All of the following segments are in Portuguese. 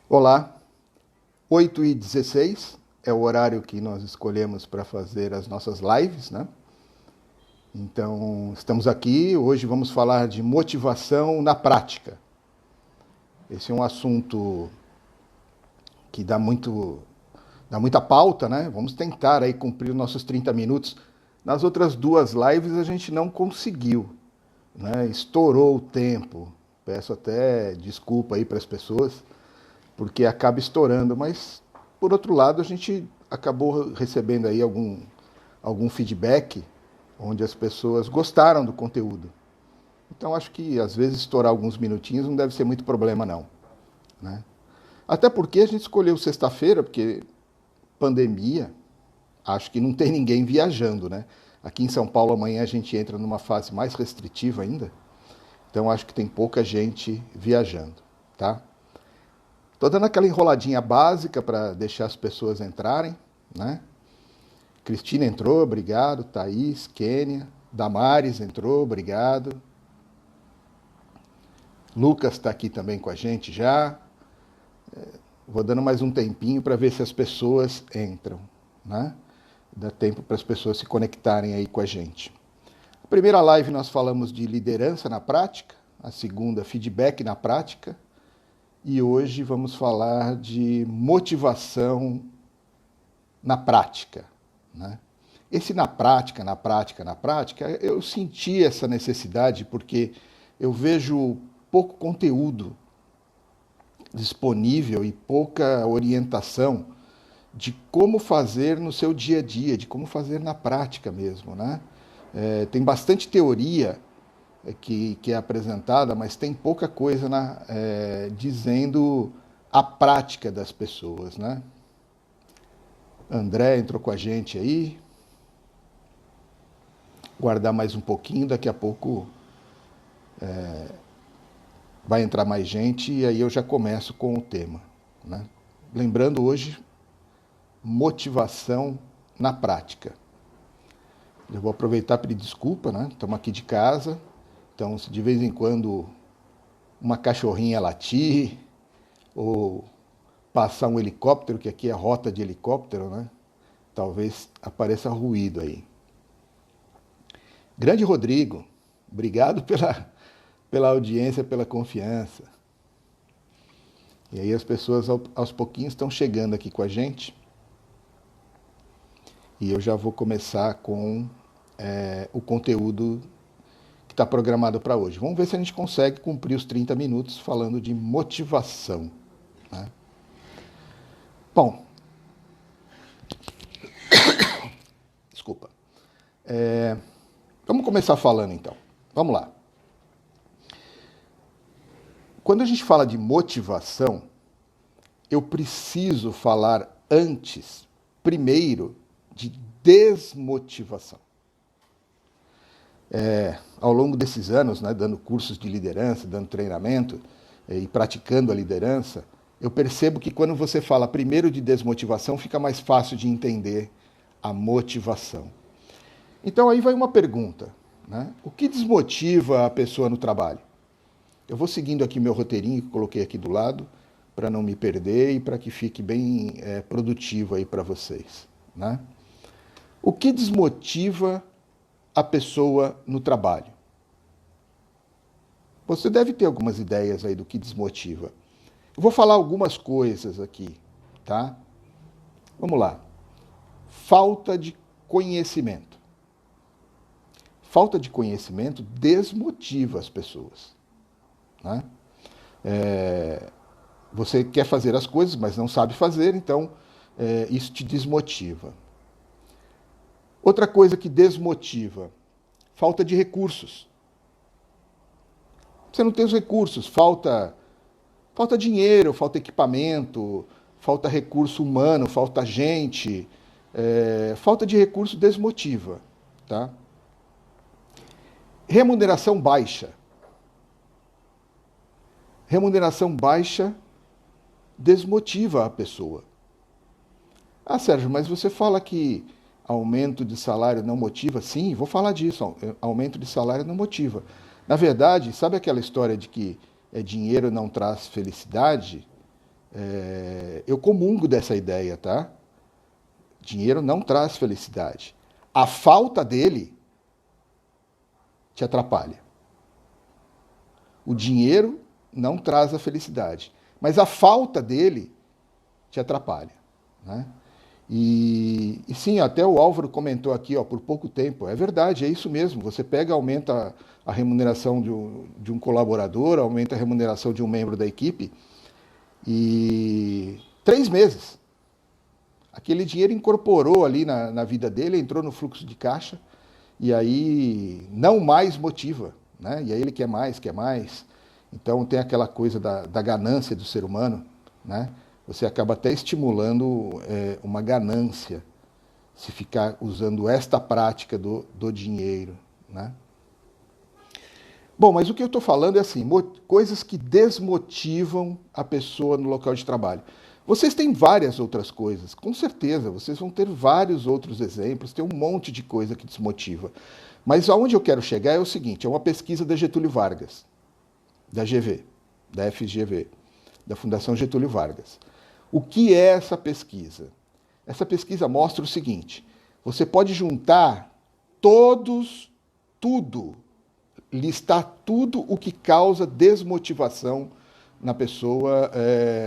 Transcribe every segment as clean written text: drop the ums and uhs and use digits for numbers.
Olá, 8h16 é o horário que nós escolhemos para fazer as nossas lives, né? Então, estamos aqui, hoje vamos falar de motivação na prática. Esse é um assunto que dá muita pauta, né? Vamos tentar aí cumprir os nossos 30 minutos. Nas outras duas lives a gente não conseguiu, né? Estourou o tempo. Peço até desculpa aí para as pessoas, porque acaba estourando, mas por outro lado a gente acabou recebendo aí algum feedback onde as pessoas gostaram do conteúdo. Então acho que às vezes estourar alguns minutinhos não deve ser muito problema não, né? Até porque a gente escolheu sexta-feira, porque pandemia, acho que não tem ninguém viajando, né? Aqui em São Paulo amanhã a gente entra numa fase mais restritiva ainda, então acho que tem pouca gente viajando, tá? Estou dando aquela enroladinha básica para deixar as pessoas entrarem, né? Cristina entrou, obrigado. Thaís, Kênia, Damares entrou, obrigado. Lucas está aqui também com a gente já. Vou dando mais um tempinho para ver se as pessoas entram, né? Dá tempo para as pessoas se conectarem aí com a gente. A primeira live nós falamos de liderança na prática, a segunda, feedback na prática. E hoje vamos falar de motivação na prática, né? Esse na prática, eu senti essa necessidade porque eu vejo pouco conteúdo disponível e pouca orientação de como fazer no seu dia a dia, de como fazer na prática mesmo, né? Tem bastante teoria que é apresentada, mas tem pouca coisa dizendo a prática das pessoas, né? André entrou com a gente aí. Guardar mais um pouquinho, daqui a pouco vai entrar mais gente e aí eu já começo com o tema, né? Lembrando hoje, motivação na prática. Eu vou aproveitar e pedir desculpa, né? Estamos aqui de casa, então se de vez em quando uma cachorrinha latir ou passar um helicóptero, que aqui é rota de helicóptero, né? Talvez apareça ruído aí. Grande Rodrigo, obrigado pela audiência, pela confiança. E aí as pessoas aos pouquinhos estão chegando aqui com a gente. E eu já vou começar com o conteúdo que está programado para hoje. Vamos ver se a gente consegue cumprir os 30 minutos falando de motivação, né? Bom, desculpa. Vamos começar falando então. Vamos lá. Quando a gente fala de motivação, eu preciso falar antes, primeiro, de desmotivação. Ao longo desses anos, né, dando cursos de liderança, dando treinamento e praticando a liderança, eu percebo que quando você fala primeiro de desmotivação, fica mais fácil de entender a motivação. Então aí vai uma pergunta, né? O que desmotiva a pessoa no trabalho? Eu vou seguindo aqui meu roteirinho que coloquei aqui do lado, para não me perder e para que fique bem produtivo aí para vocês, né? O que desmotiva a pessoa no trabalho? Você deve ter algumas ideias aí do que desmotiva. Eu vou falar algumas coisas aqui, tá? Vamos lá. Falta de conhecimento. Falta de conhecimento desmotiva as pessoas, né? Você quer fazer as coisas, mas não sabe fazer, então isso te desmotiva. Outra coisa que desmotiva, falta de recursos. Você não tem os recursos, falta dinheiro, falta equipamento, falta recurso humano, falta gente. Falta de recurso desmotiva, tá? Remuneração baixa. Remuneração baixa desmotiva a pessoa. Ah, Sérgio, mas você fala que aumento de salário não motiva? Sim, vou falar disso. Aumento de salário não motiva. Na verdade, sabe aquela história de que dinheiro não traz felicidade? Eu comungo dessa ideia, tá? Dinheiro não traz felicidade. A falta dele te atrapalha. O dinheiro não traz a felicidade, mas a falta dele te atrapalha, né? E sim, até o Álvaro comentou aqui, ó, por pouco tempo. É verdade, é isso mesmo. Você pega, aumenta a remuneração de um colaborador, aumenta a remuneração de um membro da equipe, e 3 meses. Aquele dinheiro incorporou ali na vida dele, entrou no fluxo de caixa, e aí não mais motiva, né? E aí ele quer mais, quer mais. Então tem aquela coisa da ganância do ser humano, né? Você acaba até estimulando uma ganância se ficar usando esta prática do dinheiro, né? Bom, mas o que eu estou falando é assim, coisas que desmotivam a pessoa no local de trabalho. Vocês têm várias outras coisas, com certeza, vocês vão ter vários outros exemplos, tem um monte de coisa que desmotiva. Mas aonde eu quero chegar é o seguinte, é uma pesquisa da Getúlio Vargas, da GV, da FGV, da Fundação Getúlio Vargas. O que é essa pesquisa? Essa pesquisa mostra o seguinte, você pode juntar tudo, listar tudo o que causa desmotivação na pessoa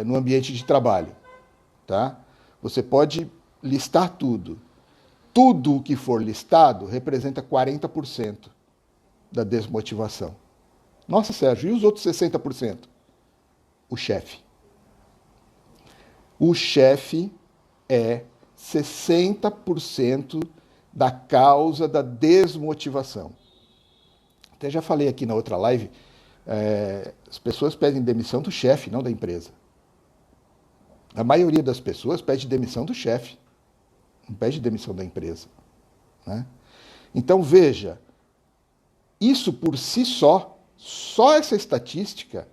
no ambiente de trabalho, tá? Você pode listar tudo. Tudo o que for listado representa 40% da desmotivação. Nossa, Sérgio, e os outros 60%? O chefe. O chefe é 60% da causa da desmotivação. Até já falei aqui na outra live, as pessoas pedem demissão do chefe, não da empresa. A maioria das pessoas pede demissão do chefe, não pede demissão da empresa, né? Então veja, isso por si só essa estatística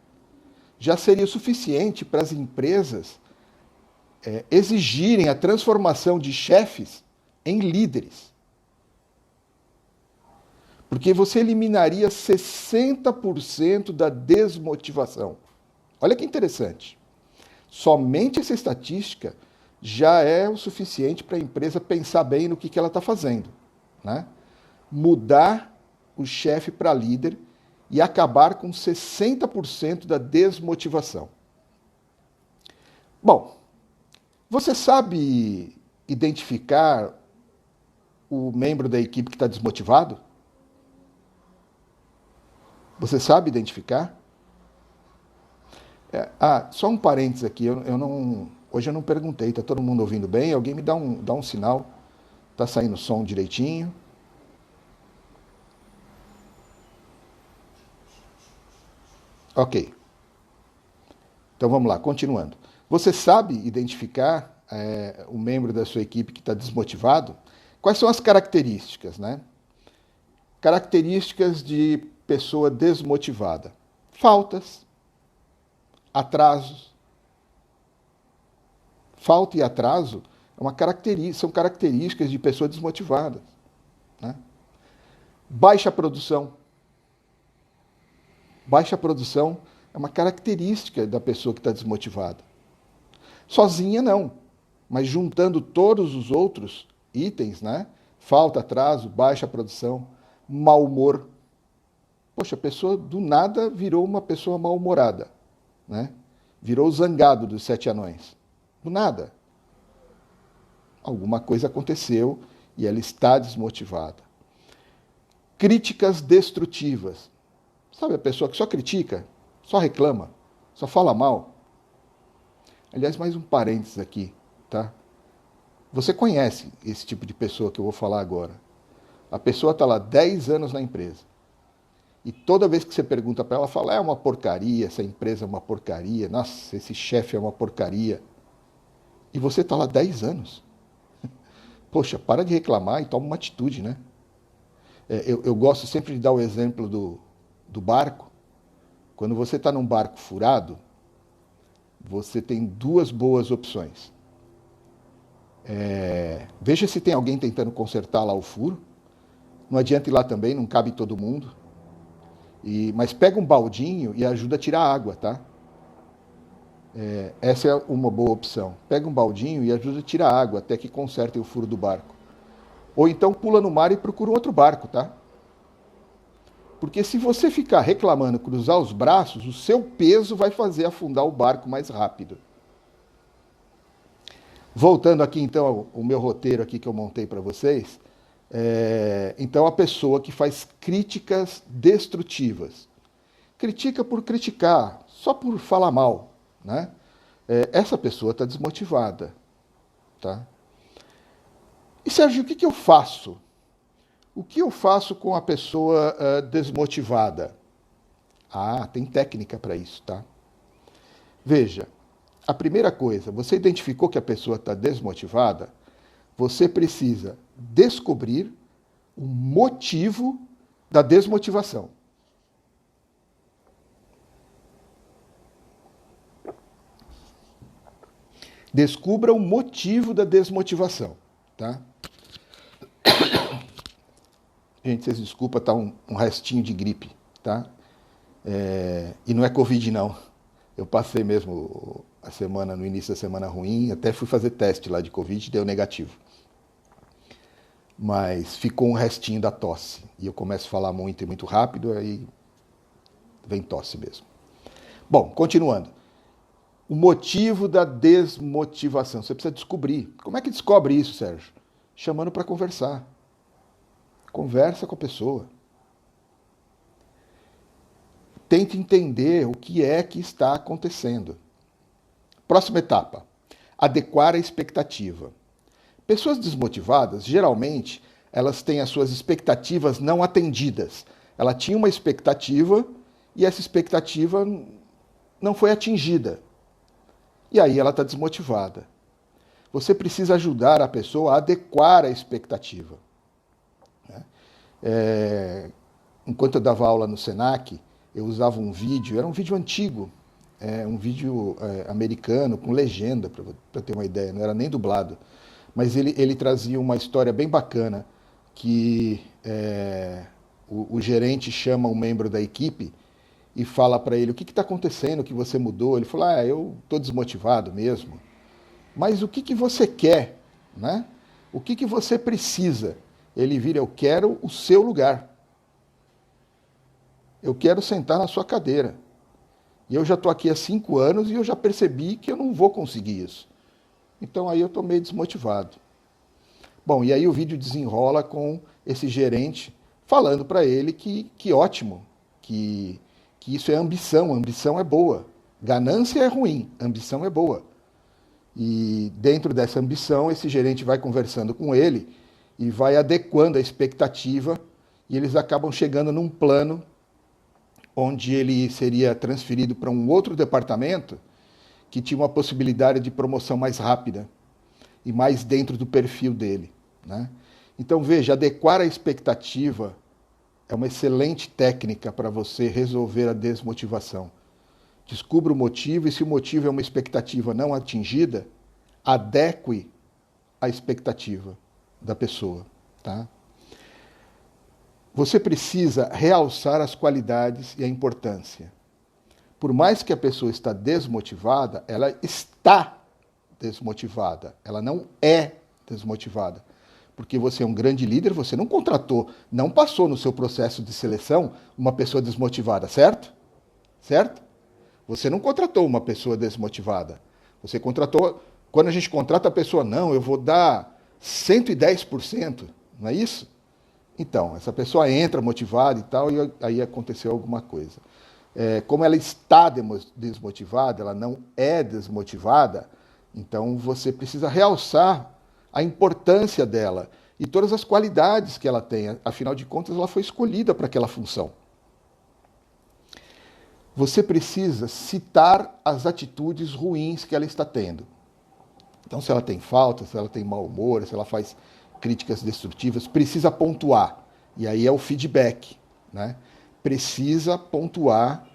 já seria suficiente para as empresas exigirem a transformação de chefes em líderes. Porque você eliminaria 60% da desmotivação. Olha que interessante. Somente essa estatística já é o suficiente para a empresa pensar bem no que ela está fazendo, né? Mudar o chefe para líder e acabar com 60% da desmotivação. Bom, você sabe identificar o membro da equipe que está desmotivado? Você sabe identificar? Só um parênteses aqui, hoje eu não perguntei, está todo mundo ouvindo bem? Alguém me dá um sinal? Está saindo o som direitinho? Ok. Então vamos lá, continuando. Você sabe identificar o membro da sua equipe que está desmotivado? Quais são as características, né? Características de pessoa desmotivada. Faltas, atrasos. Falta e atraso são características de pessoa desmotivada, né? Baixa produção. Baixa produção é uma característica da pessoa que está desmotivada. Sozinha não, mas juntando todos os outros itens, né? Falta, atraso, baixa produção, mau humor. Poxa, a pessoa do nada virou uma pessoa mal-humorada, né? Virou o zangado dos 7 anões. Do nada. Alguma coisa aconteceu e ela está desmotivada. Críticas destrutivas. Sabe a pessoa que só critica, só reclama, só fala mal? Aliás, mais um parênteses aqui, tá? Você conhece esse tipo de pessoa que eu vou falar agora. A pessoa está lá 10 anos na empresa. E toda vez que você pergunta para ela, fala, é uma porcaria, essa empresa é uma porcaria, nossa, esse chefe é uma porcaria. E você está lá 10 anos. Poxa, para de reclamar e toma uma atitude, né? Eu gosto sempre de dar o exemplo do barco. Quando você está num barco furado, você tem 2 boas opções. Veja se tem alguém tentando consertar lá o furo. Não adianta ir lá também, não cabe todo mundo. Mas pega um baldinho e ajuda a tirar a água, tá? Essa é uma boa opção. Pega um baldinho e ajuda a tirar água até que consertem o furo do barco. Ou então pula no mar e procura um outro barco, tá? Porque se você ficar reclamando, cruzar os braços, o seu peso vai fazer afundar o barco mais rápido. Voltando aqui então ao meu roteiro aqui que eu montei para vocês, então a pessoa que faz críticas destrutivas, critica por criticar, só por falar mal, né? Essa pessoa está desmotivada, tá? E Sérgio, o que eu faço? O que eu faço com a pessoa desmotivada? Ah, tem técnica para isso, tá? Veja, a primeira coisa, você identificou que a pessoa está desmotivada? Você precisa descobrir o motivo da desmotivação. Descubra o motivo da desmotivação, tá? Gente, vocês desculpa, tá um restinho de gripe, tá? E não é Covid, não. Eu passei mesmo a semana, no início da semana ruim, até fui fazer teste lá de Covid e deu negativo. Mas ficou um restinho da tosse. E eu começo a falar muito e muito rápido, aí vem tosse mesmo. Bom, continuando. O motivo da desmotivação. Você precisa descobrir. Como é que descobre isso, Sérgio? Chamando para conversar. Conversa com a pessoa. Tente entender o que é que está acontecendo. Próxima etapa. Adequar a expectativa. Pessoas desmotivadas, geralmente, elas têm as suas expectativas não atendidas. Ela tinha uma expectativa e essa expectativa não foi atingida. E aí ela está desmotivada. Você precisa ajudar a pessoa a adequar a expectativa. Enquanto eu dava aula no Senac, eu usava um vídeo, era um vídeo antigo, um vídeo americano, com legenda, para ter uma ideia, não era nem dublado. Mas ele trazia uma história bem bacana, que o gerente chama um membro da equipe e fala para ele, o que está acontecendo, que você mudou? Ele falou, eu estou desmotivado mesmo. Mas o que você quer? Né? O que você precisa? Ele vira, eu quero o seu lugar. Eu quero sentar na sua cadeira. E eu já estou aqui há 5 anos e eu já percebi que eu não vou conseguir isso. Então aí eu estou meio desmotivado. Bom, e aí o vídeo desenrola com esse gerente falando para ele que ótimo, que isso é ambição é boa. Ganância é ruim, ambição é boa. E dentro dessa ambição, esse gerente vai conversando com ele e vai adequando a expectativa e eles acabam chegando num plano onde ele seria transferido para um outro departamento que tinha uma possibilidade de promoção mais rápida e mais dentro do perfil dele, né? Então, veja, adequar a expectativa é uma excelente técnica para você resolver a desmotivação. Descubra o motivo e, se o motivo é uma expectativa não atingida, adeque a expectativa da pessoa, tá? Você precisa realçar as qualidades e a importância. Por mais que a pessoa está desmotivada, ela está desmotivada. Ela não é desmotivada. Porque você é um grande líder, você não contratou, não passou no seu processo de seleção uma pessoa desmotivada, certo? Certo? Você não contratou uma pessoa desmotivada. Você contratou, quando a gente contrata a pessoa, não, eu vou dar 110%, não é isso? Então, essa pessoa entra motivada e tal, e aí aconteceu alguma coisa. Como ela está desmotivada, ela não é desmotivada, então você precisa realçar a importância dela e todas as qualidades que ela tem. Afinal de contas, ela foi escolhida para aquela função. Você precisa citar as atitudes ruins que ela está tendo. Então, se ela tem falta, se ela tem mau humor, se ela faz críticas destrutivas, precisa pontuar. E aí é o feedback, né? Precisa pontuar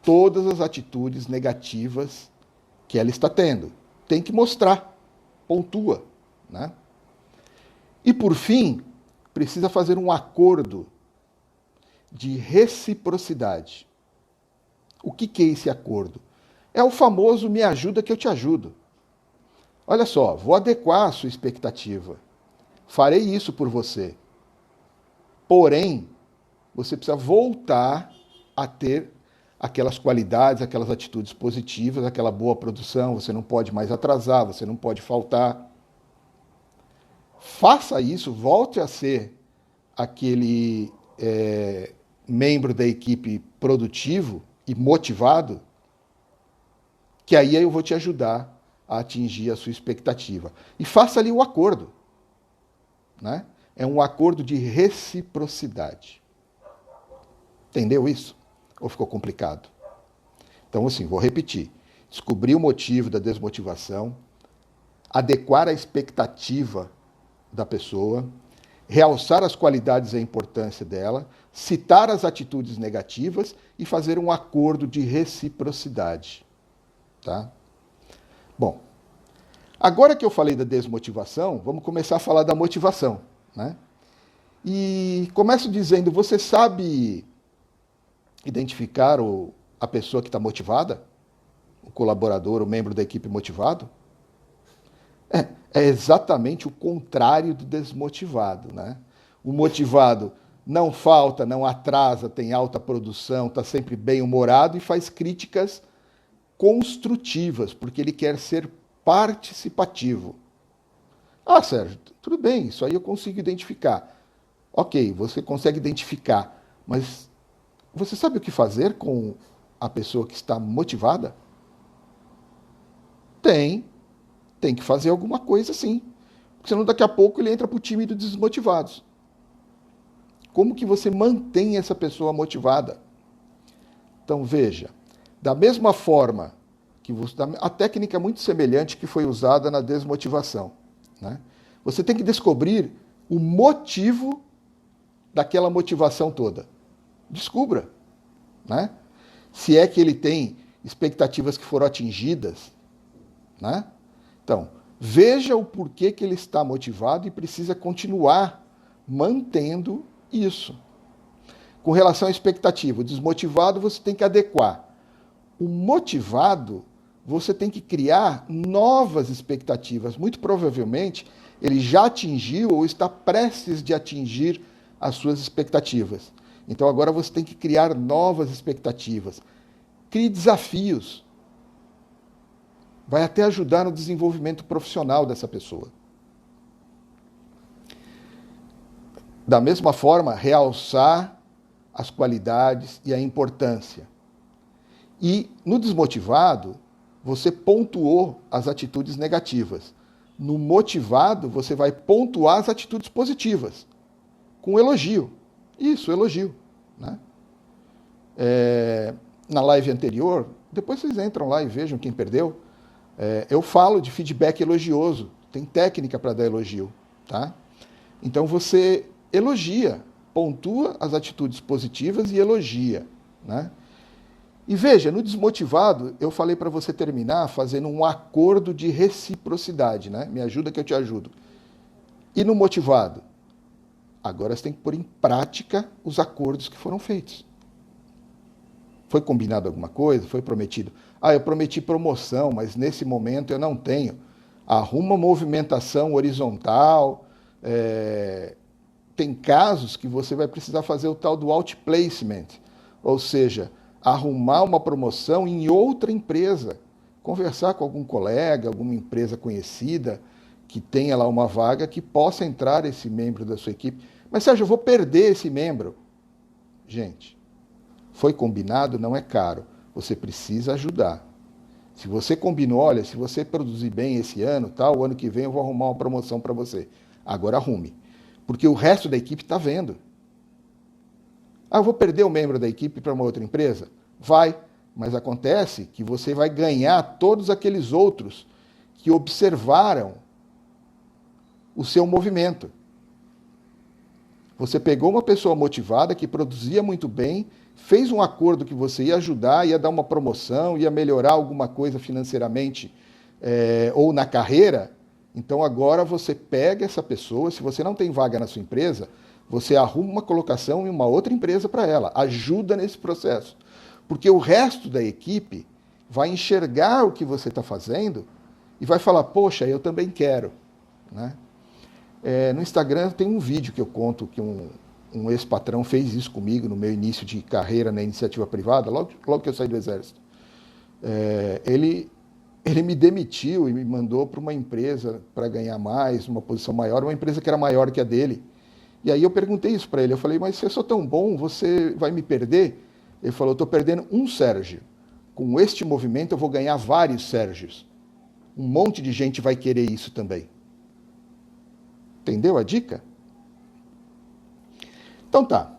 todas as atitudes negativas que ela está tendo. Tem que mostrar, pontua, né? E por fim, precisa fazer um acordo de reciprocidade. O que é esse acordo? É o famoso me ajuda que eu te ajudo. Olha só, vou adequar a sua expectativa. Farei isso por você. Porém, você precisa voltar a ter aquelas qualidades, aquelas atitudes positivas, aquela boa produção. Você não pode mais atrasar, você não pode faltar. Faça isso, volte a ser aquele membro da equipe produtivo e motivado, que aí eu vou te ajudar a atingir a sua expectativa. E faça ali o acordo, né? É um acordo de reciprocidade. Entendeu isso? Ou ficou complicado? Então, assim, vou repetir. Descobrir o motivo da desmotivação, adequar a expectativa da pessoa, realçar as qualidades e a importância dela, citar as atitudes negativas e fazer um acordo de reciprocidade. Tá? Bom, agora que eu falei da desmotivação, vamos começar a falar da motivação, né? E começo dizendo, você sabe identificar a pessoa que está motivada? O colaborador, o membro da equipe motivado? É exatamente o contrário do desmotivado, né? O motivado não falta, não atrasa, tem alta produção, está sempre bem-humorado e faz críticas construtivas, porque ele quer ser participativo. Ah, Sérgio, tudo bem, isso aí eu consigo identificar. Ok, você consegue identificar, mas você sabe o que fazer com a pessoa que está motivada? Tem que fazer alguma coisa sim. Porque senão daqui a pouco ele entra para o time dos desmotivados. Como que você mantém essa pessoa motivada? Então veja, da mesma forma que a técnica é muito semelhante que foi usada na desmotivação, né? Você tem que descobrir o motivo daquela motivação toda. Descubra, né? Se é que ele tem expectativas que foram atingidas, né? Então, veja o porquê que ele está motivado e precisa continuar mantendo isso. Com relação à expectativa, o desmotivado você tem que adequar. O motivado, você tem que criar novas expectativas. Muito provavelmente, ele já atingiu ou está prestes de atingir as suas expectativas. Então, agora você tem que criar novas expectativas. Crie desafios. Vai até ajudar no desenvolvimento profissional dessa pessoa. Da mesma forma, realçar as qualidades e a importância. E no desmotivado, você pontuou as atitudes negativas. No motivado, você vai pontuar as atitudes positivas, com elogio. Isso, elogio, né? Na live anterior, depois vocês entram lá e vejam quem perdeu, eu falo de feedback elogioso, tem técnica para dar elogio, tá? Então você elogia, pontua as atitudes positivas e elogia, né? E veja, no desmotivado, eu falei para você terminar fazendo um acordo de reciprocidade, né? Me ajuda que eu te ajudo. E no motivado? Agora você tem que pôr em prática os acordos que foram feitos. Foi combinado alguma coisa? Foi prometido? Ah, eu prometi promoção, mas nesse momento eu não tenho. Arruma movimentação horizontal. Tem casos que você vai precisar fazer o tal do outplacement, ou seja, arrumar uma promoção em outra empresa, conversar com algum colega, alguma empresa conhecida que tenha lá uma vaga que possa entrar esse membro da sua equipe. Mas, Sérgio, eu vou perder esse membro. Gente, foi combinado, não é caro. Você precisa ajudar. Se você combinou, olha, se você produzir bem esse ano, o ano que vem eu vou arrumar uma promoção para você. Agora arrume. Porque o resto da equipe está vendo. Ah, eu vou perder o membro da equipe para uma outra empresa? Vai, mas acontece que você vai ganhar todos aqueles outros que observaram o seu movimento. Você pegou uma pessoa motivada que produzia muito bem, fez um acordo que você ia ajudar, ia dar uma promoção, ia melhorar alguma coisa financeiramente ou na carreira. Então agora você pega essa pessoa, se você não tem vaga na sua empresa, você arruma uma colocação em uma outra empresa para ela, ajuda nesse processo. Porque o resto da equipe vai enxergar o que você está fazendo e vai falar, poxa, eu também quero, né? No Instagram tem um vídeo que eu conto que um ex-patrão fez isso comigo no meu início de carreira na iniciativa privada, logo que eu saí do Exército. Ele me demitiu e me mandou para uma empresa para ganhar mais, uma posição maior, uma empresa que era maior que a dele. E aí eu perguntei isso para ele, eu falei, mas se eu sou tão bom, você vai me perder? Ele falou, eu estou perdendo um Sérgio. Com este movimento eu vou ganhar vários Sérgios. Um monte de gente vai querer isso também. Entendeu a dica? Então tá,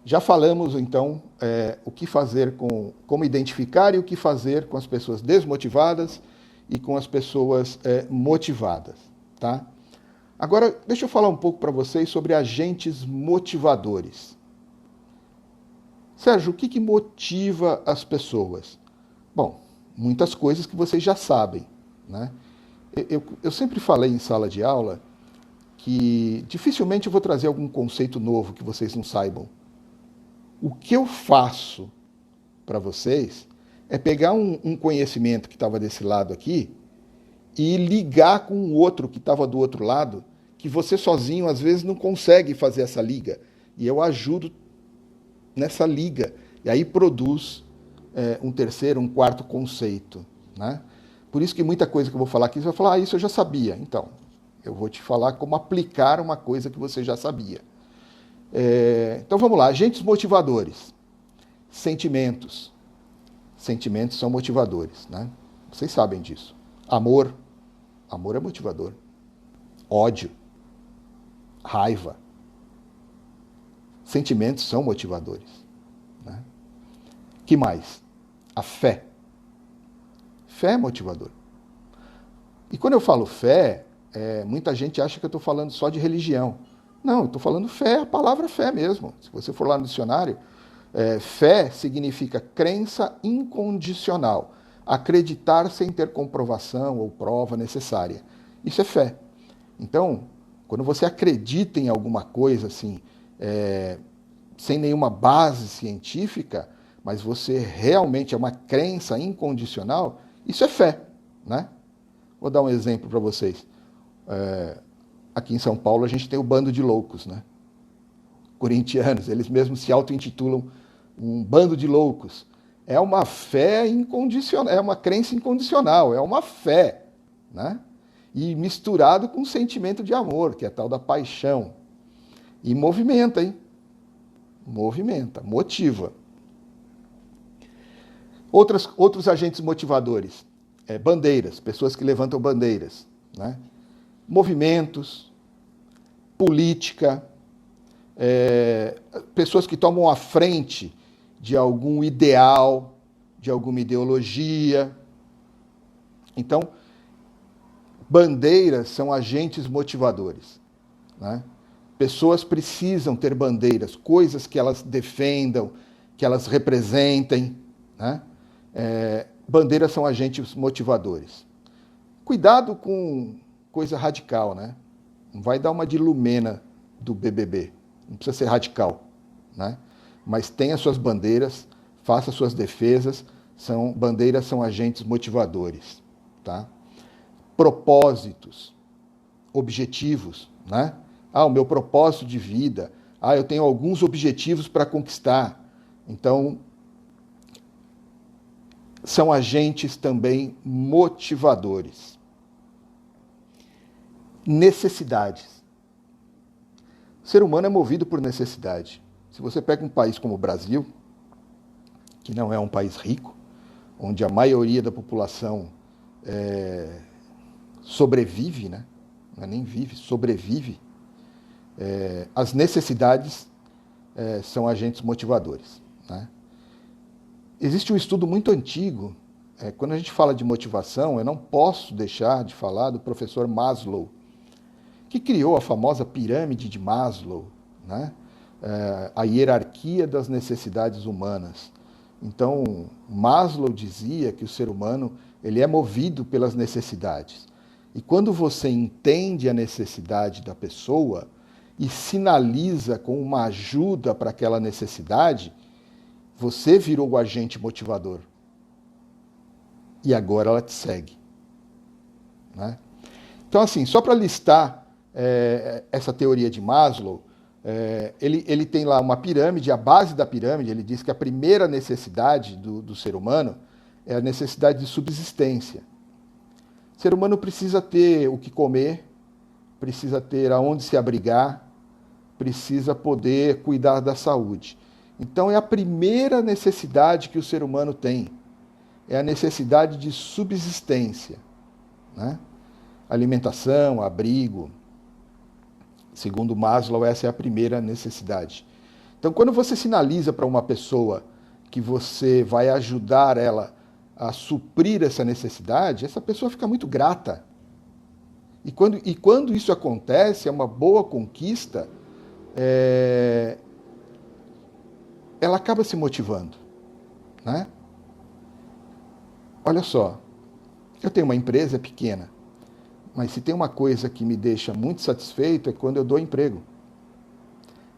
já falamos então o que fazer como identificar e o que fazer com as pessoas desmotivadas e com as pessoas motivadas, tá? Agora, deixa eu falar um pouco para vocês sobre agentes motivadores. Sérgio, o que motiva as pessoas? Bom, muitas coisas que vocês já sabem, né? Eu sempre falei em sala de aula que dificilmente eu vou trazer algum conceito novo que vocês não saibam. O que eu faço para vocês é pegar um conhecimento que estava desse lado aqui e ligar com o outro que estava do outro lado, que você sozinho às vezes não consegue fazer essa liga. E eu ajudo nessa liga. E aí produz um terceiro, um quarto conceito, né? Por isso que muita coisa que eu vou falar aqui, você vai falar, isso eu já sabia. Então, eu vou te falar como aplicar uma coisa que você já sabia. Então vamos lá, agentes motivadores. Sentimentos. Sentimentos são motivadores, né? Vocês sabem disso. Amor é motivador. Ódio. Raiva. Sentimentos são motivadores, né? Que mais? A fé. Fé é motivador. E quando eu falo fé, muita gente acha que eu estou falando só de religião. Não, eu estou falando fé, a palavra fé mesmo. Se você for lá no dicionário, fé significa crença incondicional. Acreditar sem ter comprovação ou prova necessária. Isso é fé. Então, quando você acredita em alguma coisa assim, sem nenhuma base científica, mas você realmente é uma crença incondicional, isso é fé, né? Vou dar um exemplo para vocês. Aqui em São Paulo a gente tem o bando de loucos, né? Corintianos, eles mesmos se auto-intitulam um bando de loucos. É uma fé incondicional, é uma crença incondicional, é uma fé, né? E misturado com um sentimento de amor, que é a tal da paixão. E movimenta, hein? Movimenta, motiva. Outros agentes motivadores. Bandeiras, pessoas que levantam bandeiras, né? Movimentos, política, pessoas que tomam a frente de algum ideal, de alguma ideologia. Então, bandeiras são agentes motivadores, né? Pessoas precisam ter bandeiras, coisas que elas defendam, que elas representem, né? Bandeiras são agentes motivadores. Cuidado com coisa radical, né? Não vai dar uma de Lumena do BBB. Não precisa ser radical, né? Mas tenha suas bandeiras, faça suas defesas. Bandeiras são agentes motivadores, tá? Propósitos, objetivos, né? O meu propósito de vida. Eu tenho alguns objetivos para conquistar. Então, são agentes também motivadores. Necessidades. O ser humano é movido por necessidade. Se você pega um país como o Brasil, que não é um país rico, onde a maioria da população sobrevive, né? Não é nem vive, sobrevive, as necessidades são agentes motivadores, né? Existe um estudo muito antigo, quando a gente fala de motivação, eu não posso deixar de falar do professor Maslow, que criou a famosa pirâmide de Maslow, né? A hierarquia das necessidades humanas. Então, Maslow dizia que o ser humano ele é movido pelas necessidades. E quando você entende a necessidade da pessoa e sinaliza com uma ajuda para aquela necessidade, você virou o agente motivador. e agora ela te segue. Né? Então, assim, só para listar essa teoria de Maslow, ele tem lá uma pirâmide, a base da pirâmide, ele diz que a primeira necessidade do ser humano é a necessidade de subsistência. O ser humano precisa ter o que comer, precisa ter aonde se abrigar, precisa poder cuidar da saúde. Então é a primeira necessidade que o ser humano tem, é a necessidade de subsistência, né? Alimentação, abrigo. Segundo Maslow, essa é a primeira necessidade. Então, quando você sinaliza para uma pessoa que você vai ajudar ela a suprir essa necessidade, essa pessoa fica muito grata. E quando isso acontece, é uma boa conquista, ela acaba se motivando. Né? Olha só, eu tenho uma empresa pequena, mas se tem uma coisa que me deixa muito satisfeito é quando eu dou emprego.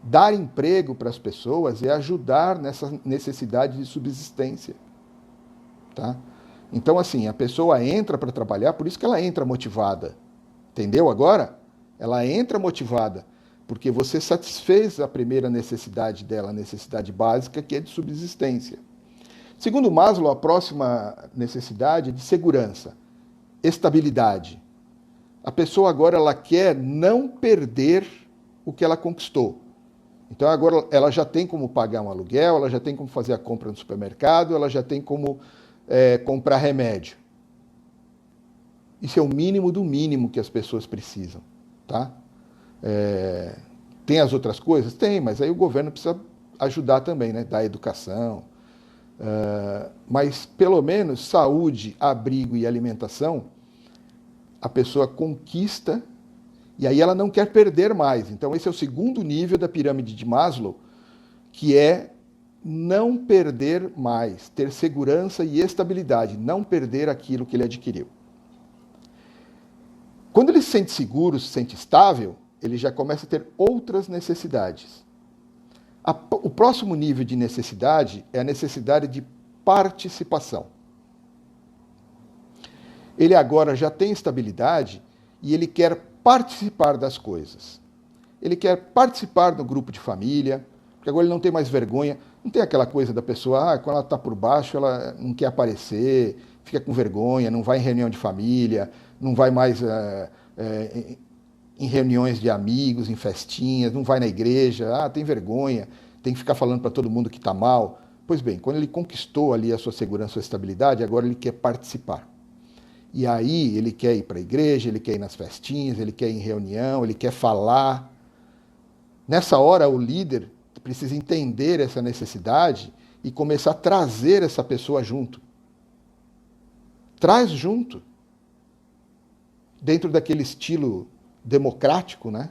Dar emprego para as pessoas é ajudar nessa necessidade de subsistência. Tá? Então, assim, a pessoa entra para trabalhar, por isso que ela entra motivada. Entendeu agora? Ela entra motivada, porque você satisfez a primeira necessidade dela, a necessidade básica, que é de subsistência. Segundo Maslow, a próxima necessidade é de segurança, estabilidade. A pessoa agora ela quer não perder o que ela conquistou. Então agora ela já tem como pagar um aluguel, ela já tem como fazer a compra no supermercado, ela já tem como comprar remédio. Isso é o mínimo do mínimo que as pessoas precisam. Tá? Tem as outras coisas? Tem, mas aí o governo precisa ajudar também, né? Dar educação. Mas pelo menos saúde, abrigo e alimentação, a pessoa conquista e aí ela não quer perder mais. Então esse é o segundo nível da pirâmide de Maslow, que é não perder mais, ter segurança e estabilidade, não perder aquilo que ele adquiriu. Quando ele se sente seguro, se sente estável, ele já começa a ter outras necessidades. O próximo nível de necessidade é a necessidade de participação. Ele agora já tem estabilidade e ele quer participar das coisas. Ele quer participar do grupo de família, porque agora ele não tem mais vergonha. Não tem aquela coisa da pessoa, quando ela está por baixo, ela não quer aparecer, fica com vergonha, não vai em reunião de família, não vai mais em reuniões de amigos, em festinhas, não vai na igreja, tem vergonha, tem que ficar falando para todo mundo que está mal. Pois bem, quando ele conquistou ali a sua segurança, a sua estabilidade, agora ele quer participar. E aí ele quer ir para a igreja, ele quer ir nas festinhas, ele quer ir em reunião, ele quer falar. Nessa hora, o líder precisa entender essa necessidade e começar a trazer essa pessoa junto. Traz junto. Dentro daquele estilo democrático, né?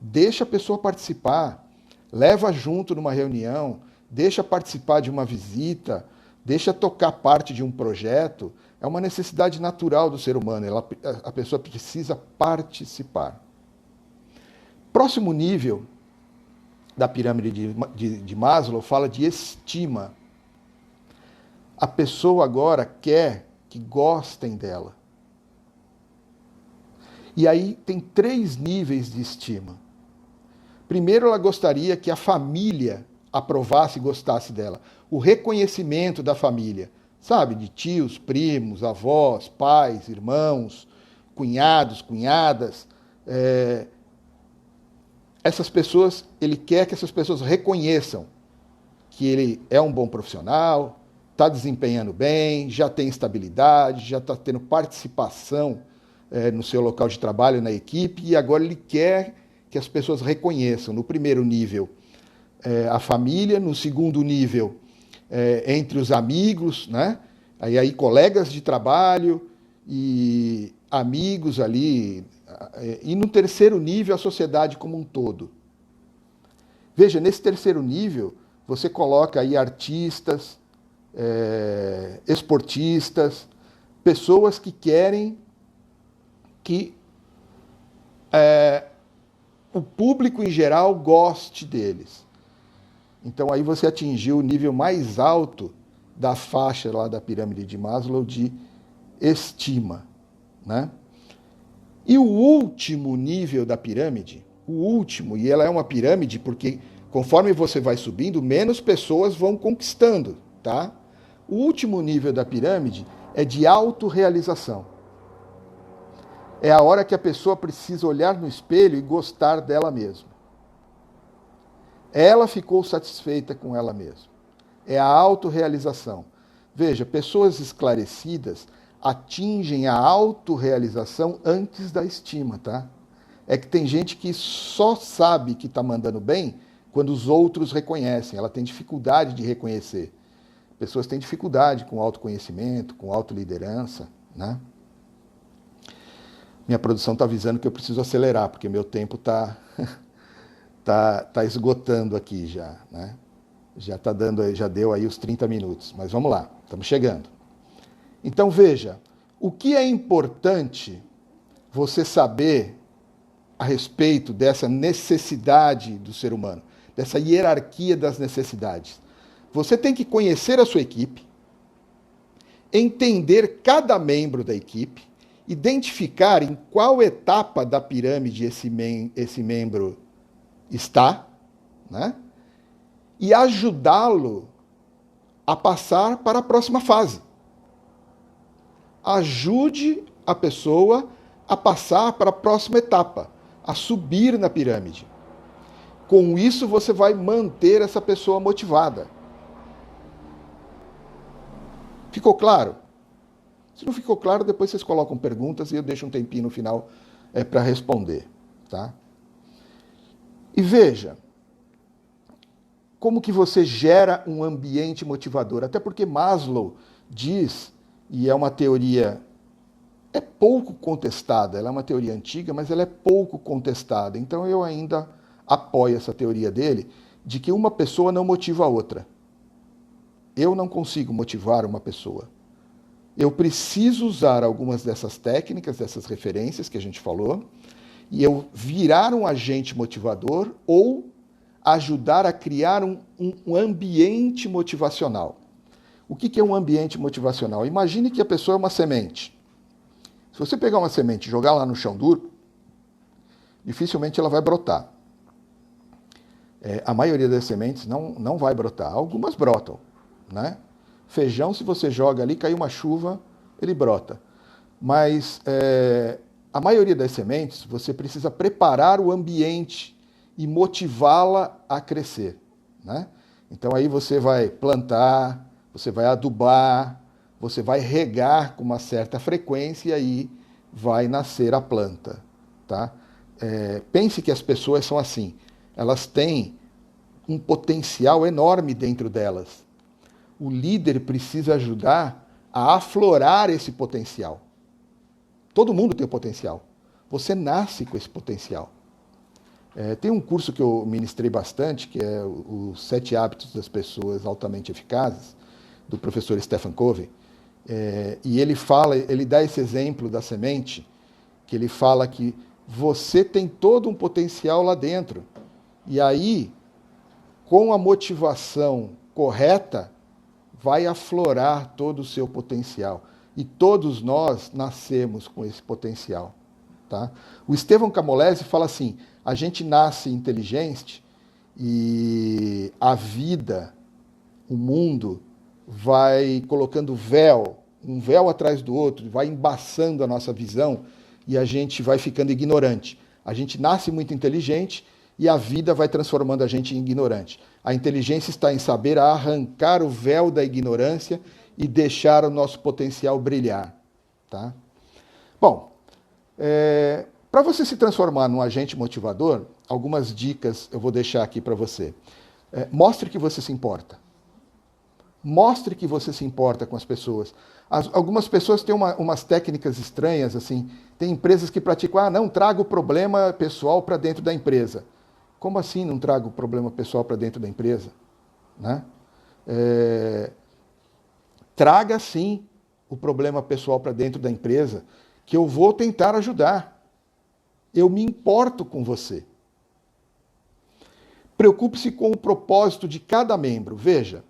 Deixa a pessoa participar. Leva junto numa reunião, deixa participar de uma visita, deixa tocar parte de um projeto. É uma necessidade natural do ser humano, a pessoa precisa participar. Próximo nível da pirâmide de Maslow fala de estima. A pessoa agora quer que gostem dela. E aí tem 3 níveis de estima. Primeiro, ela gostaria que a família aprovasse e gostasse dela. O reconhecimento da família. Sabe, de tios, primos, avós, pais, irmãos, cunhados, cunhadas. Essas pessoas, ele quer que essas pessoas reconheçam que ele é um bom profissional, está desempenhando bem, já tem estabilidade, já está tendo participação no seu local de trabalho, na equipe, e agora ele quer que as pessoas reconheçam. No primeiro nível, a família, no segundo nível, entre os amigos, né? Aí colegas de trabalho e amigos ali, e no terceiro nível a sociedade como um todo. Veja, nesse terceiro nível você coloca aí artistas, esportistas, pessoas que querem que o público em geral goste deles. Então aí você atingiu o nível mais alto da faixa lá da pirâmide de Maslow de estima, né? E o último nível da pirâmide, o último, e ela é uma pirâmide porque conforme você vai subindo, menos pessoas vão conquistando, tá? O último nível da pirâmide é de autorrealização. É a hora que a pessoa precisa olhar no espelho e gostar dela mesma. Ela ficou satisfeita com ela mesma. É a autorrealização. Veja, pessoas esclarecidas atingem a autorrealização antes da estima, tá? É que tem gente que só sabe que está mandando bem quando os outros reconhecem. Ela tem dificuldade de reconhecer. Pessoas têm dificuldade com autoconhecimento, com autoliderança, né? Minha produção está avisando que eu preciso acelerar, porque meu tempo está tá esgotando aqui já, né? Já deu aí os 30 minutos, mas vamos lá, estamos chegando. Então veja, o que é importante você saber a respeito dessa necessidade do ser humano, dessa hierarquia das necessidades? Você tem que conhecer a sua equipe, entender cada membro da equipe, identificar em qual etapa da pirâmide esse membro está, né? E ajudá-lo a passar para a próxima fase. Ajude a pessoa a passar para a próxima etapa, a subir na pirâmide. Com isso, você vai manter essa pessoa motivada. Ficou claro? Se não ficou claro, depois vocês colocam perguntas e eu deixo um tempinho no final para responder, tá? E veja, como que você gera um ambiente motivador? Até porque Maslow diz, e é uma teoria, é pouco contestada, ela é uma teoria antiga, mas ela é pouco contestada. Então eu ainda apoio essa teoria dele, de que uma pessoa não motiva a outra. Eu não consigo motivar uma pessoa. Eu preciso usar algumas dessas técnicas, dessas referências que a gente falou, e eu virar um agente motivador ou ajudar a criar um ambiente motivacional. O que é um ambiente motivacional? Imagine que a pessoa é uma semente. Se você pegar uma semente e jogar lá no chão duro, dificilmente ela vai brotar. A maioria das sementes não vai brotar. Algumas brotam, né? Feijão, se você joga ali, cai uma chuva, ele brota. Mas a maioria das sementes, você precisa preparar o ambiente e motivá-la a crescer, né? Então aí você vai plantar, você vai adubar, você vai regar com uma certa frequência e aí vai nascer a planta, tá? Pense que as pessoas são assim, elas têm um potencial enorme dentro delas. O líder precisa ajudar a aflorar esse potencial. Todo mundo tem potencial. Você nasce com esse potencial. Tem um curso que eu ministrei bastante, que é os 7 hábitos das pessoas altamente eficazes, do professor Stephen Covey. E ele dá esse exemplo da semente, que ele fala que você tem todo um potencial lá dentro. E aí, com a motivação correta, vai aflorar todo o seu potencial. E todos nós nascemos com esse potencial. Tá? O Estevão Camolese fala assim, a gente nasce inteligente e a vida, o mundo, vai colocando um véu atrás do outro, vai embaçando a nossa visão e a gente vai ficando ignorante. A gente nasce muito inteligente e a vida vai transformando a gente em ignorante. A inteligência está em saber arrancar o véu da ignorância e deixar o nosso potencial brilhar. Tá? Bom, para você se transformar num agente motivador, algumas dicas eu vou deixar aqui para você. Mostre que você se importa. Mostre que você se importa com as pessoas. Algumas pessoas têm umas técnicas estranhas, assim. Tem empresas que praticam, não traga o problema pessoal para dentro da empresa. Como assim não trago o problema pessoal para dentro da empresa? Né? Traga sim o problema pessoal para dentro da empresa, que eu vou tentar ajudar. Eu me importo com você. Preocupe-se com o propósito de cada membro. Veja,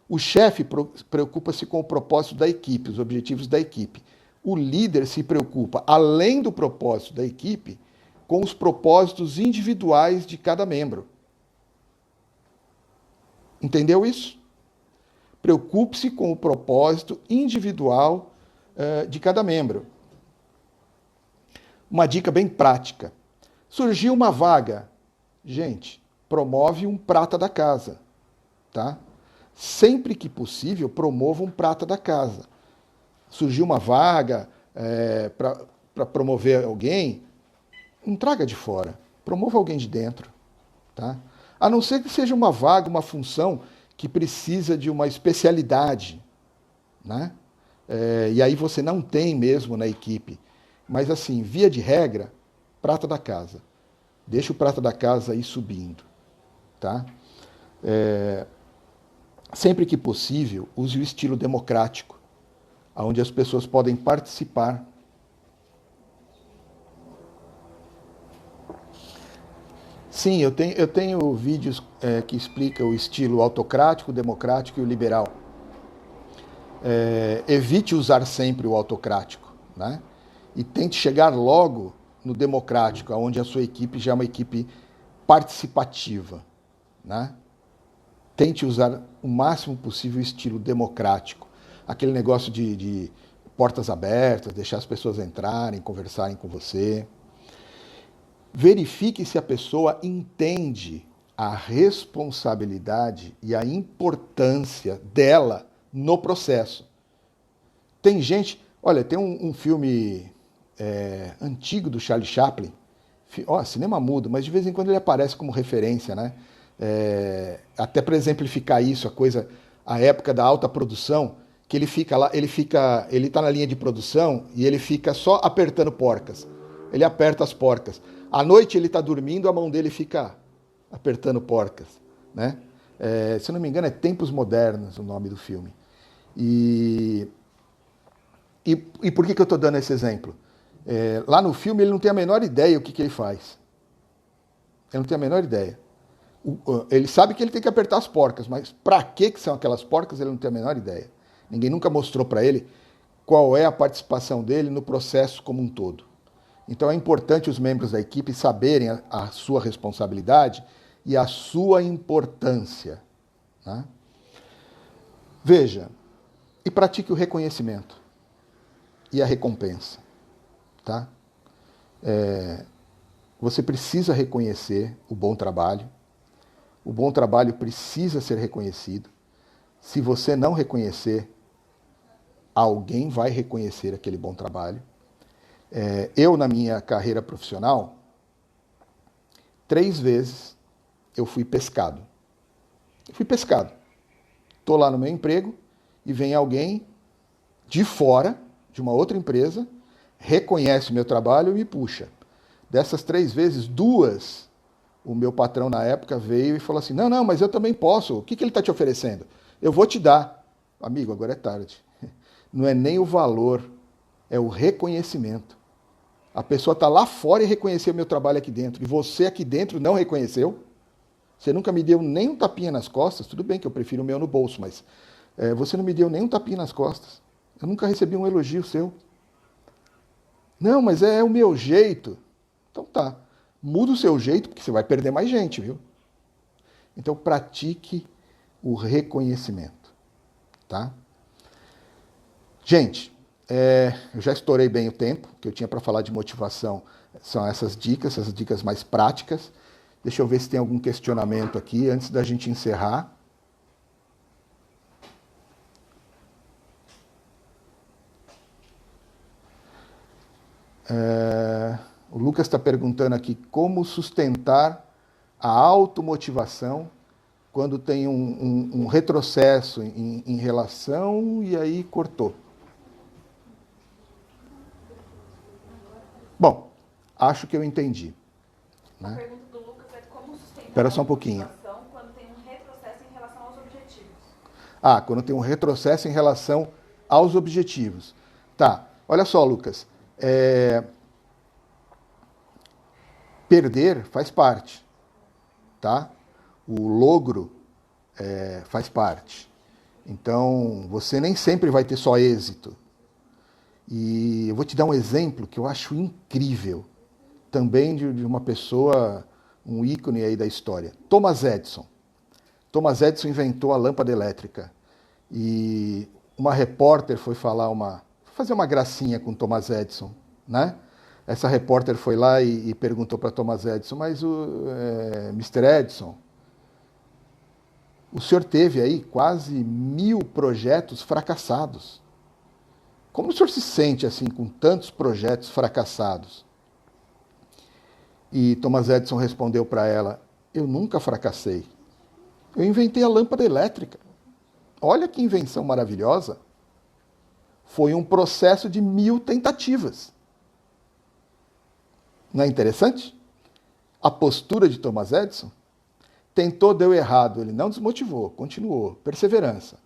o chefe preocupa-se com o propósito da equipe, os objetivos da equipe. o líder se preocupa, além do propósito da equipe, com os propósitos individuais de cada membro. Entendeu isso? Preocupe-se com o propósito individual de cada membro. Uma dica bem prática. Surgiu uma vaga. Gente, promove um prata da casa. Tá? Sempre que possível, promova um prata da casa. Surgiu uma vaga para promover alguém, não traga de fora. Promova alguém de dentro. Tá? A não ser que seja uma vaga, uma função que precisa de uma especialidade. Né? E aí você não tem mesmo na equipe. Mas assim, via de regra, prata da casa. Deixa o prata da casa ir subindo. Tá? Sempre que possível, use o estilo democrático, onde as pessoas podem participar. Sim, eu tenho vídeos que explicam o estilo autocrático, democrático e o liberal. Evite usar sempre o autocrático, né? E tente chegar logo no democrático, onde a sua equipe já é uma equipe participativa, né? Tente usar o máximo possível o estilo democrático. Aquele negócio de portas abertas, deixar as pessoas entrarem, conversarem com você. Verifique se a pessoa entende a responsabilidade e a importância dela no processo. Tem gente... Olha, tem um filme antigo do Charlie Chaplin, cinema mudo, mas de vez em quando ele aparece como referência, né? Até para exemplificar isso, a época da alta produção, que ele fica lá, ele está na linha de produção e ele fica só apertando porcas. Ele aperta as porcas. À noite ele está dormindo, a mão dele fica apertando porcas, né? Se eu não me engano, é Tempos Modernos o nome do filme. E por que eu estou dando esse exemplo? Lá no filme ele não tem a menor ideia o que ele faz. Ele não tem a menor ideia. Ele sabe que ele tem que apertar as porcas, mas para que são aquelas porcas ele não tem a menor ideia. Ninguém nunca mostrou para ele qual é a participação dele no processo como um todo. Então é importante os membros da equipe saberem a sua responsabilidade e a sua importância. Né? Veja, e pratique o reconhecimento e a recompensa. Tá? Você precisa reconhecer o bom trabalho. O bom trabalho precisa ser reconhecido. Se você não reconhecer, alguém vai reconhecer aquele bom trabalho. Eu, na minha carreira profissional, 3 vezes eu fui pescado. Estou lá no meu emprego e vem alguém de fora, de uma outra empresa, reconhece o meu trabalho e me puxa. Dessas 3 vezes, 2, o meu patrão na época veio e falou assim, não, mas eu também posso. O que ele está te oferecendo? Eu vou te dar. Amigo, agora é tarde. Não é nem o valor, é o reconhecimento. A pessoa está lá fora e reconheceu o meu trabalho aqui dentro. E você aqui dentro não reconheceu? Você nunca me deu nem um tapinha nas costas? Tudo bem que eu prefiro o meu no bolso, mas você não me deu nem um tapinha nas costas. Eu nunca recebi um elogio seu. Não, mas é o meu jeito. Então tá. Muda o seu jeito, porque você vai perder mais gente, viu? Então pratique o reconhecimento. Tá? Gente, eu já estourei bem o tempo que eu tinha para falar de motivação. São essas dicas mais práticas. Deixa eu ver se tem algum questionamento aqui antes da gente encerrar. O Lucas está perguntando aqui como sustentar a automotivação quando tem um retrocesso em relação e aí cortou. Bom, acho que eu entendi. A pergunta do Lucas é como sustentar Espera só um pouquinho. quando tem um retrocesso em relação aos objetivos. Quando tem um retrocesso em relação aos objetivos. Tá, olha só, Lucas. Perder faz parte, tá? O logro faz parte. Então, você nem sempre vai ter só êxito. E eu vou te dar um exemplo que eu acho incrível, também de uma pessoa, um ícone aí da história. Thomas Edison. Thomas Edison inventou a lâmpada elétrica. E uma repórter foi fazer uma gracinha com Thomas Edison, né? Essa repórter foi lá e perguntou para Thomas Edison, mas Mr. Edison, o senhor teve aí quase 1000 projetos fracassados. Como o senhor se sente assim com tantos projetos fracassados? E Thomas Edison respondeu para ela, eu nunca fracassei. Eu inventei a lâmpada elétrica. Olha que invenção maravilhosa. Foi um processo de 1000 tentativas. Não é interessante? A postura de Thomas Edison tentou, deu errado. Ele não desmotivou, continuou. Perseverança.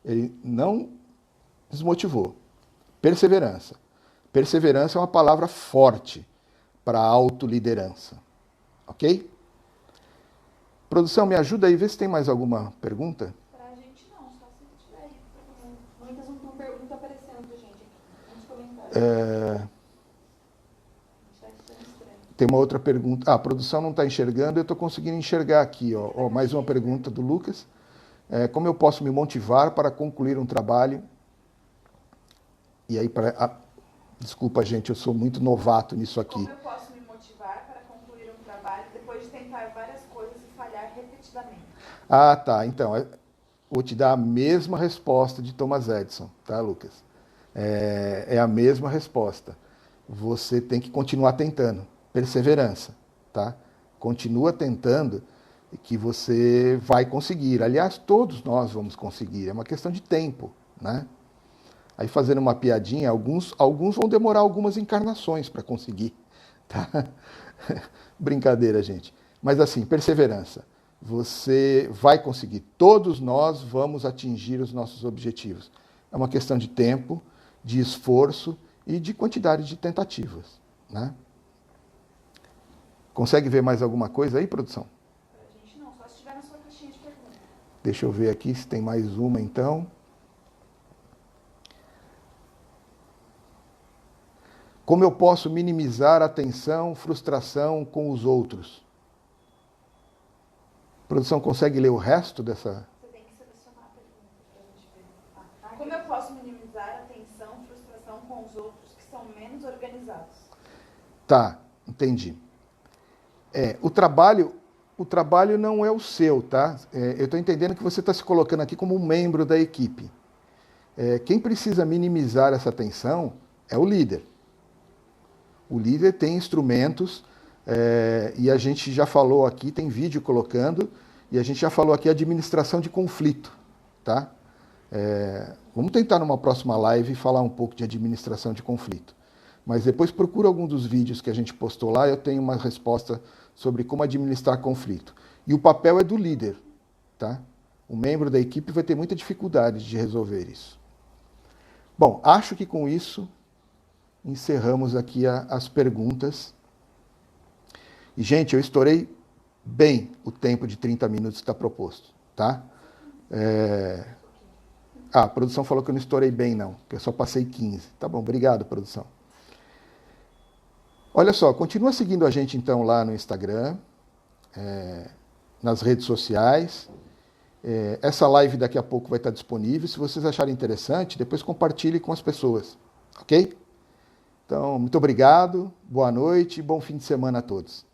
Ele não desmotivou. Perseverança. Perseverança é uma palavra forte para a autoliderança. Ok? Produção, me ajuda aí, vê se tem mais alguma pergunta. Pra gente não, só se tiver aí. Muitas não perguntas aparecendo pra gente aqui, nos comentários. Tem uma outra pergunta. A produção não está enxergando, eu estou conseguindo enxergar aqui. Ó, mais uma pergunta do Lucas. Como eu posso me motivar para concluir um trabalho? E aí, desculpa, gente, eu sou muito novato nisso aqui. Como eu posso me motivar para concluir um trabalho depois de tentar várias coisas e falhar repetidamente? Ah, tá. Então, vou te dar a mesma resposta de Thomas Edison, tá, Lucas? É a mesma resposta. Você tem que continuar tentando. Perseverança, tá? Continua tentando que você vai conseguir. Aliás, todos nós vamos conseguir. É uma questão de tempo, né? Aí fazendo uma piadinha, alguns vão demorar algumas encarnações para conseguir, tá? Brincadeira, gente. Mas assim, perseverança. Você vai conseguir. Todos nós vamos atingir os nossos objetivos. É uma questão de tempo, de esforço e de quantidade de tentativas, né? Consegue ver mais alguma coisa aí, produção? Pra gente não, só se tiver na sua caixinha de perguntas. Deixa eu ver aqui se tem mais uma, então. Como eu posso minimizar a tensão, frustração com os outros? A produção consegue ler o resto dessa? Você tem que selecionar a pergunta pra gente ver. Como eu posso minimizar a tensão, frustração com os outros que são menos organizados? Tá, entendi. O trabalho não é o seu, tá? Eu estou entendendo que você está se colocando aqui como um membro da equipe. Quem precisa minimizar essa tensão é o líder. O líder tem instrumentos, e a gente já falou aqui, tem vídeo colocando, e a gente já falou aqui administração de conflito, tá? Vamos tentar numa próxima live falar um pouco de administração de conflito. Mas depois procura algum dos vídeos que a gente postou lá, eu tenho uma resposta sobre como administrar conflito. E o papel é do líder, tá? O membro da equipe vai ter muita dificuldade de resolver isso. Bom, acho que com isso encerramos aqui as perguntas. E, gente, eu estourei bem o tempo de 30 minutos que está proposto, tá? A produção falou que eu não estourei bem, não, que eu só passei 15. Tá bom, obrigado, produção. Olha só, continua seguindo a gente então lá no Instagram, nas redes sociais. Essa live daqui a pouco vai estar disponível. Se vocês acharem interessante, depois compartilhe com as pessoas, ok? Então, muito obrigado, boa noite e bom fim de semana a todos.